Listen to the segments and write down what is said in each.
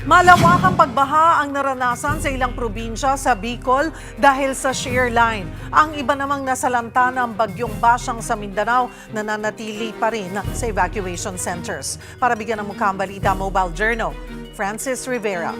Malawakang pagbaha ang naranasan sa ilang probinsya sa Bicol dahil sa shear line. Ang iba namang nasalanta ng bagyong Basyang sa Mindanao nananatili pa rin sa evacuation centers. Para bigyan ng mukhang balita, Mobile Journal, Francis Rivera.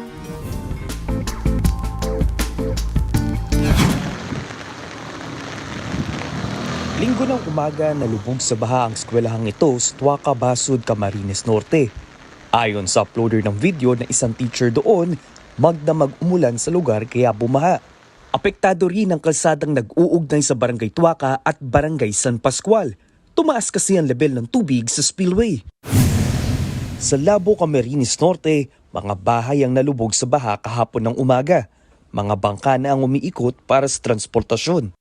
Linggo ng umaga nalubog sa baha ang eskwelahang ito sa Tuaca, Basud, Camarines Norte. Ayon sa uploader ng video na isang teacher doon, magdamag umulan sa lugar kaya bumaha. Apektado rin ang kalsadang nag-uugnay sa Barangay Tuaca at Barangay San Pascual. Tumaas kasi ang level ng tubig sa spillway. Sa Labo, Camarines Norte, mga bahay ang nalubog sa baha kahapon ng umaga. Mga bangka na ang umiikot para sa transportasyon.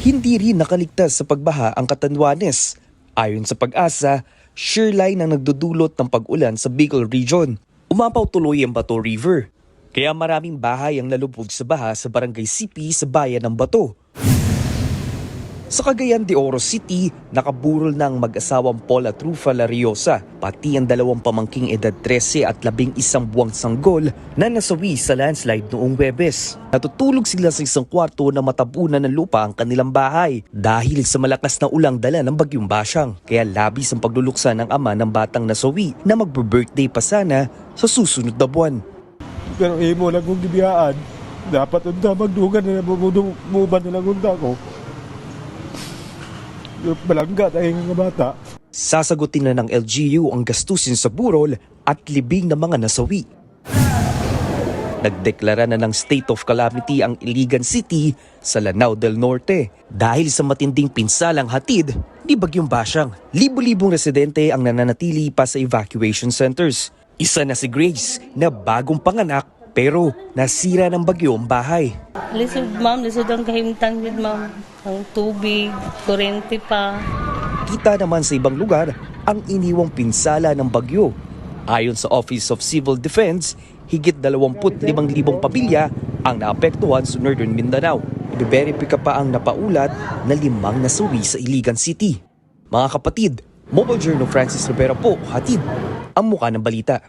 Hindi rin nakaligtas sa pagbaha ang Catanduanes. Ayon sa Pag-asa, shear line ang nagdudulot ng pag-ulan sa Bicol Region. Umapaw tuloy ang Bato River. Kaya maraming bahay ang nalubog sa baha sa Barangay Sipi sa bayan ng Bato. Sa Cagayan de Oro City, nakaburol na ang mag-asawang Paul at Rufa Lariosa, pati ang dalawang pamangking edad 13 at 11 buwang sanggol na nasawi sa landslide noong Huwebes. Natutulog sila sa isang kwarto na matabunan ng lupa ang kanilang bahay dahil sa malakas na ulang dala ng bagyong Basyang. Kaya labis ang pagluluksa ng ama ng batang nasawi na magbe-birthday pa sana sa susunod na buwan. Pero imo lang kong gibiyaan, dapat unta magdugan na muban na lang unta ko. Balangga tayong mga bata. Sasagutin na ng LGU ang gastusin sa burol at libing ng mga nasawi. Nagdeklara na ng state of calamity ang Iligan City sa Lanao del Norte dahil sa matinding pinsalang hatid ni Bagyong Basyang. Libo-libong residente ang nananatili pa sa evacuation centers. Isa na si Grace na bagong panganak pero nasira ng bagyo ang bahay. Lisod ma'am, lisod ang kahimtang yun ma'am. Ang tubig, kurente pa. Kita naman sa ibang lugar ang iniwang pinsala ng bagyo. Ayon sa Office of Civil Defense, higit 25,000 pamilya ang naapektuhan sa Northern Mindanao. Ibe-verify pa ang napaulat na 5 nasawi sa Iligan City. Mga kapatid, Mobile Journal Francis Rivera po, hatid ang mukha ng balita.